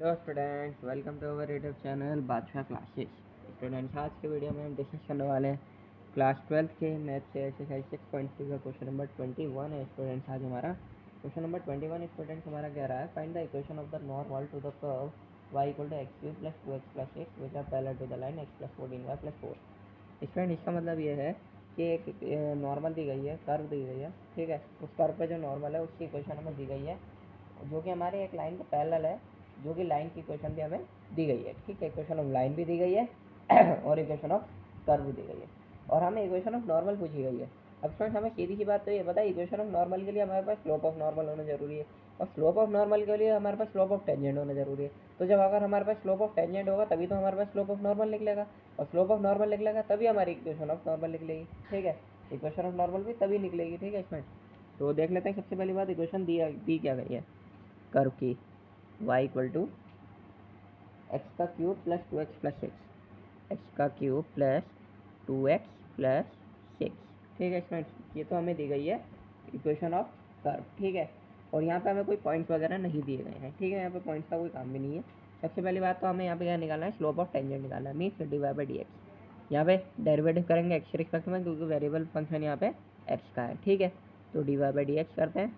Hello students, welcome to our YouTube channel Badshah classes. Students, आज के video में हम डिस्कस करने वाले हैं क्लास 12 के मैथ से एक्सरसाइज 6.2 का क्वेश्चन नंबर 21 है। स्टूडेंट्स, आज हमारा क्वेश्चन नंबर 21 स्टूडेंट्स हमारा कह रहा है, find the equation of the normal to the curve y equal to x cube plus 2x+6 which are parallel to the line x+14y+4। Student, इसका मतलब ये है कि एक नॉर्मल दी गई है, कर्व दी गई है, ठीक है। उस कर्व पे जो नॉर्मल है उसकी इक्वेशन हमें दी गई है, जो कि हमारे एक लाइन के पैरेलल है, जो कि लाइन की इक्वेशन भी हमें दी गई है, ठीक है। इक्वेशन ऑफ लाइन भी दी गई है और इक्वेशन ऑफ कर्व भी दी गई है, और हमें इक्वेशन ऑफ नॉर्मल पूछी गई है। अब फ्रेंड्स, हमें सीधी सी बात तो ये पता है, इक्वेशन ऑफ नॉर्मल के लिए हमारे पास स्लोप ऑफ नॉर्मल होना जरूरी है, और स्लोप ऑफ नॉर्मल के लिए हमारे पास स्लोप ऑफ टेंजेंट होना जरूरी है। तो जब अगर हमारे पास स्लोप ऑफ टेंजेंट होगा तभी तो हमारे पास स्लोप ऑफ नॉर्मल निकलेगा, और स्लोप ऑफ नॉर्मल निकलेगा तभी हमारी इक्वेशन ऑफ नॉर्मल निकलेगी, ठीक है। इक्वेशन ऑफ नॉर्मल भी तभी निकलेगी, ठीक है फ्रेंड्स। तो देख लेते हैं, सबसे पहली बात इक्वेशन दी क्या गई है कर्व की, y इक्वल टू एक्स का क्यूब प्लस 2x+6, एक्स का क्यूब प्लस 2x+6, ठीक है स्टूडेंट्स। ये तो हमें दी गई है इक्वेशन ऑफ कर्व, ठीक है। और यहाँ पे हमें कोई पॉइंट्स वगैरह नहीं दिए गए हैं, ठीक है। यहाँ पे पॉइंट्स का कोई काम भी नहीं है। सबसे पहली बात तो हमें यहाँ पे क्या निकालना है, स्लोप ऑफ टेंजेंट निकालना है, मीन्स dy/dx। यहाँ पे डेरिवेटिव करेंगे एक्स के रिस्पेक्ट में, क्योंकि वेरिएबल फंक्शन यहाँ पे एक्स का है, ठीक है। तो dy/dx करते हैं,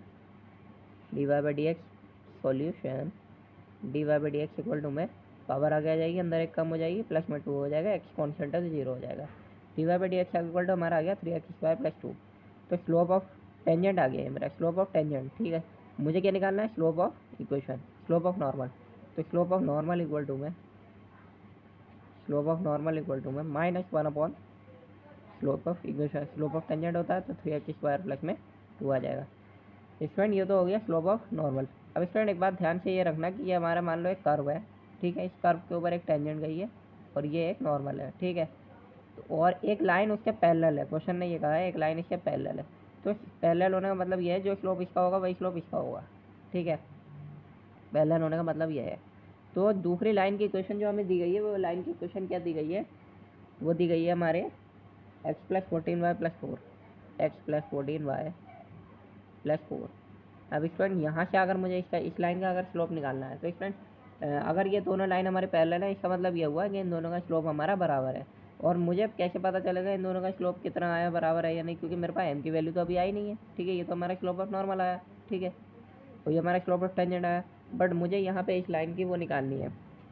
dy/dx solution dy/dx equal to में पावर आगे आ जाएगी, अंदर एक कम हो जाएगी, प्लस में 2 हो जाएगा, एक्स कॉन्स्टेंट है तो 0 हो जाएगा। dy/dx इक्वल टू हमारा आ गया 3x² + 2। तो स्लोप ऑफ टेंजेंट आ गया है मेरा, स्लोप ऑफ टेंजेंट, ठीक है। मुझे क्या निकालना है, slope of equation, slope of normal. तो slope of normal equal to में -1/, slope of equation, slope of tangent होता है तो 3x² प्लस में 2 आ जाएगा। स्टूडेंट, ये तो हो गया स्लोप ऑफ नॉर्मल। अब स्टूडेंट एक बात ध्यान से ये रखना कि ये हमारा मान लो एक कर्व है, ठीक है। इस कर्व के ऊपर एक टेंजेंट गई है और ये एक नॉर्मल है, ठीक है। तो और एक लाइन उसके पैरेलल है, क्वेश्चन ने ये कहा है एक लाइन इसके पैरेलल है। तो पैरेलल होने का मतलब ये है, जो स्लोप इसका होगा वही स्लोप इसका होगा, ठीक है। पैरेलल होने का मतलब ये है। तो दूसरी लाइन की इक्वेशन जो हमें दी गई है, वो लाइन की इक्वेशन क्या दी गई है, वो दी गई है हमारे x+14y+4, x+14y+4। अब स्टूडेंट, यहाँ से अगर मुझे इस लाइन का अगर स्लोप निकालना है, तो स्टूडेंट अगर ये दोनों लाइन हमारे पैरेलल है, इसका मतलब ये हुआ कि इन दोनों का स्लोप हमारा बराबर है। और मुझे अब कैसे पता चलेगा इन दोनों का स्लोप कितना आया, बराबर है या नहीं, क्योंकि मेरे पास m की वैल्यू तो अभी आई नहीं है, ठीक है। ये तो हमारा स्लोप ऑफ नॉर्मल आया, ठीक है, और ये हमारा स्लोप ऑफ टेंजेंट आया। बट मुझे यहाँ पे इस लाइन की वो निकालनी है,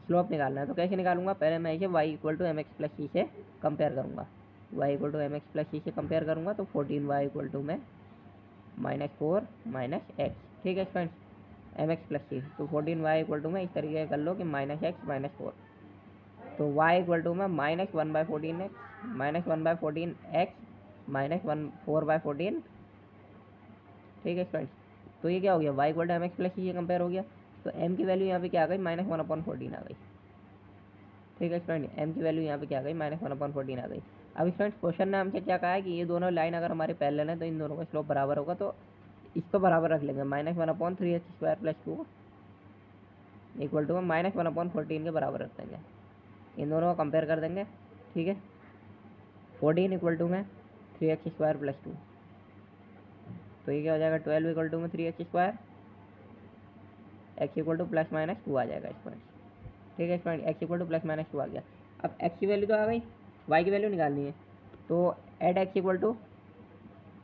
स्लोप निकालना है। तो कैसे निकालूंगा, पहले मैं इसे y इक्वल टू mx+c से कंपेयर करूँगा, y इक्वल टू mx+c से कंपेयर करूँगा, तो 14y इक्वल टू में -4 -x, ठीक है फ्रेंड्स, mx+c। तो 14y इक्वल टू में इस तरीके कर लो कि -x -4। तो y इक्वल टू में -1/14x -1/14x -4/14, ठीक है फ्रेंड्स। तो ये क्या हो गया, y इक्वल टू mx+c से कंपेयर हो गया। तो m की वैल्यू यहाँ पे क्या आ गई, -1/14 आ गई, ठीक है फ्रेंड। m की वैल्यू यहाँ पे क्या आ गई, -1/14 आ गई। अब फ्रेंड्स, क्वेश्चन ने हमसे क्या कहा है कि ये दोनों लाइन अगर हमारे पैरेलल है तो इन दोनों का स्लोप बराबर होगा। तो इसको बराबर रख लेंगे, -1/3x² + 2 इक्वल टू -1/14 के बराबर रख देंगे। इन दोनों को कंपेयर कर देंगे, ठीक है। 14 इक्वल टू में 3x² + 2, तो ये क्या हो जाएगा, 12 इक्वल टू में 3x², x इक्वल टू ±2 आ जाएगा इस पर, ठीक है फ्रेंड। x इक्वल टू ±2 आ गया। अब x की वैल्यू तो आ गई, y की वैल्यू निकालनी है। तो at x equal to,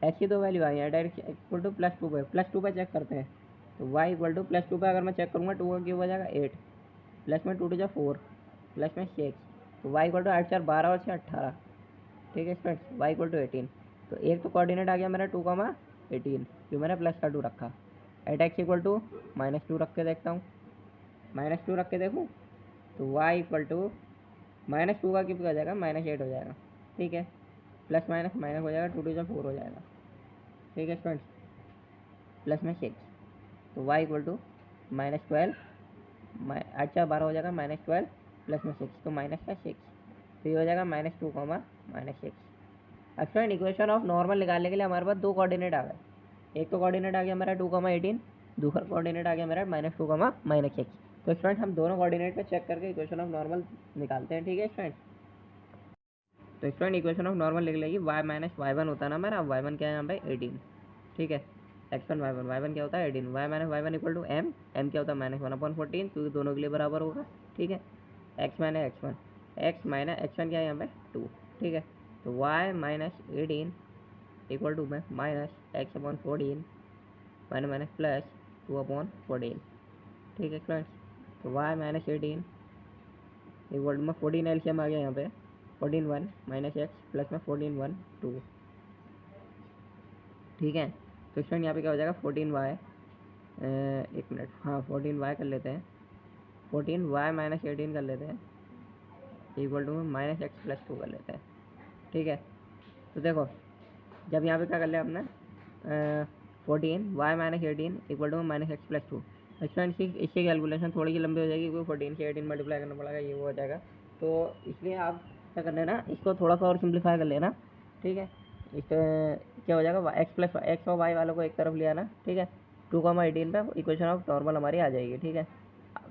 x की तो वैल्यू आई है, एड x इक्वल टू +2 पे चेक करते हैं। तो y इक्वल टू +2 पे अगर मैं चेक करूँगा, 2 का क्यूब हो जाएगा 8, प्लस में 2 × 4 प्लस में 6। तो y इक्वल टू 8 × 4 12 और 6 18, ठीक है फ्रेंड्स, y इक्वल टू 18। तो एक तो कोऑर्डिनेट आ गया मेरा 2,18, जो मैंने प्लस का 2 रखा। एट x इक्वल टू -2 रख के देखता हूँ, -2 रख के देखूँ, तो y इक्वल टू -2 का क्यूब क्या हो जाएगा, -8 हो जाएगा, ठीक है। प्लस माइनस माइनस हो जाएगा, 2 × 4 हो जाएगा, ठीक है फ्रेंड्स, प्लस में 6। तो y इक्वल टू -12, 8 × 12 हो जाएगा, -12 प्लस में 6, तो माइनस का 6, तो ये हो जाएगा -2, -6। अब फ्रेंड, इक्वेशन ऑफ नॉर्मल निकालने के लिए हमारे पास दो कोऑर्डिनेट आ गए। एक तो कोऑर्डिनेट आ गया हमारा 2,18, दूसरा कोऑर्डिनेट आ गया मेरा -2, -6। तो स्टूडेंट, हम दोनों कोऑर्डिनेट पे चेक करके इक्वेशन ऑफ नॉर्मल निकालते हैं, ठीक है स्टूडेंट। तो स्टूडेंट, इक्वेशन ऑफ नॉर्मल लिख लेगी, y - y1 होता है ना मेरा, y1 क्या है यहाँ पे 18, ठीक है। वाई वन क्या होता है 18, y minus y one equal to m, m क्या होता है -1/14 क्योंकि दोनों के लिए बराबर होगा, ठीक है। एक्स माइनस एक्स वन क्या है यहाँ पे 2, ठीक है। तो वाई माइनस 18 इक्वल टू में -x/14 माइनस माइनस प्लस 2/14, ठीक है फ्रेंड्स। तो वाई माइनस 18 इक्वल टू में 14 एलसीएम आ गया यहाँ पे, 14 1 माइनस एक्स प्लस में 14 1 2, ठीक है। तो स्टूडेंट यहाँ पे क्या हो जाएगा 14y, एक मिनट, हाँ 14y कर लेते हैं, 14y माइनस 18 कर लेते हैं equal to minus x plus 2 कर लेते हैं, ठीक है। तो देखो जब यहाँ पे क्या कर लिया आपने 14y minus 18 equal to minus x plus 2, student इसकी कैलकुलेशन थोड़ी सी लंबी हो जाएगी क्योंकि 14 से 18 मल्टीप्लाई करना पड़ेगा, ये वो हो जाएगा। तो इसलिए आप क्या कर लेना, इसको थोड़ा सा और सिंप्लीफाई कर लेना, ठीक है। इस क्या हो जाएगा एक्स और वाई वालों को एक तरफ ले आना, ठीक है। 2,18 पे इक्वेशन ऑफ नॉर्मल हमारी आ जाएगी, ठीक है।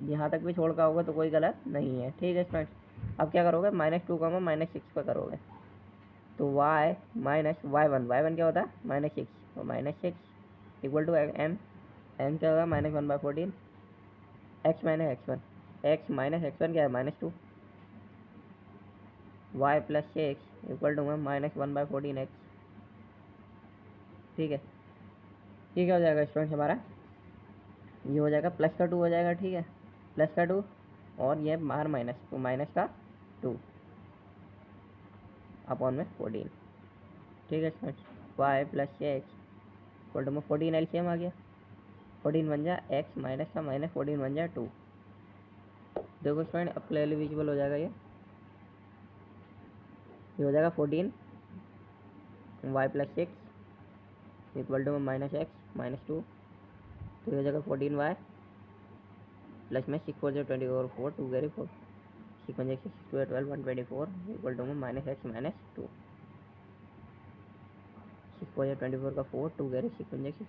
यहाँ तक भी छोड़ का होगा तो कोई गलत नहीं है, ठीक है फ्रेंड्स। अब क्या करोगे -2 -6 पे करोगे, तो y माइनस वाई वन क्या होता है -6, तो -6 इक्वल टू एम, एम क्या होगा -1/14, एक्स माइनस एक्स वन क्या है -2, y plus 6 equal to -1/14 x, ठीक है। ये क्या हो जाएगा स्टूडेंट हमारा, ये हो जाएगा प्लस का 2 हो जाएगा, ठीक है, प्लस का 2 और ये बाहर माइनस, तो माइनस का 2 अपॉन में 14, ठीक है student. Y plus 6 equal to में 14 एलसीएम आ गया, 14 बन जा एक्स माइनस का माइनस 14 बन जा 2, देखो स्टूडेंट अब क्लियरली विजिबल हो जाएगा, ये हो जाएगा 14 y plus 6 equal to minus x minus 2, तो ये हो जाएगा 14y प्लस में 6 4 24 4 2 कैरी 4 6 1 6 2 12 124 इक्वल टू में माइनस एक्स माइनस 2, 6 4 24 का 4 2 कैरी 6 1 6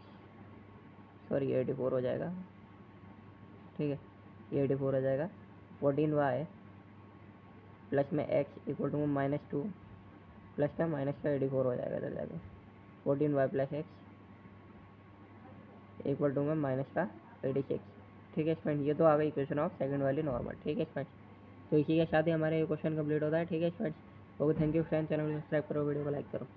सॉरी 84 हो जाएगा, ठीक है, ये 84 हो जाएगा। 14y प्लस में एक्स इक्वल टू में -2 प्लस का माइनस का 84 हो जाएगा इधर जाके, 14y plus x equal to में माइनस का 86, ठीक है फ्रेंड। ये तो आ गई इक्वेशन ऑफ सेकंड वाली नॉर्मल, ठीक है फ्रेंड्स। तो इसी के साथ ही हमारे ये क्वेश्चन कंप्लीट होता है, ठीक है friends. Okay thank you friends, channel को सब्सक्राइब करो, वीडियो को लाइक करो।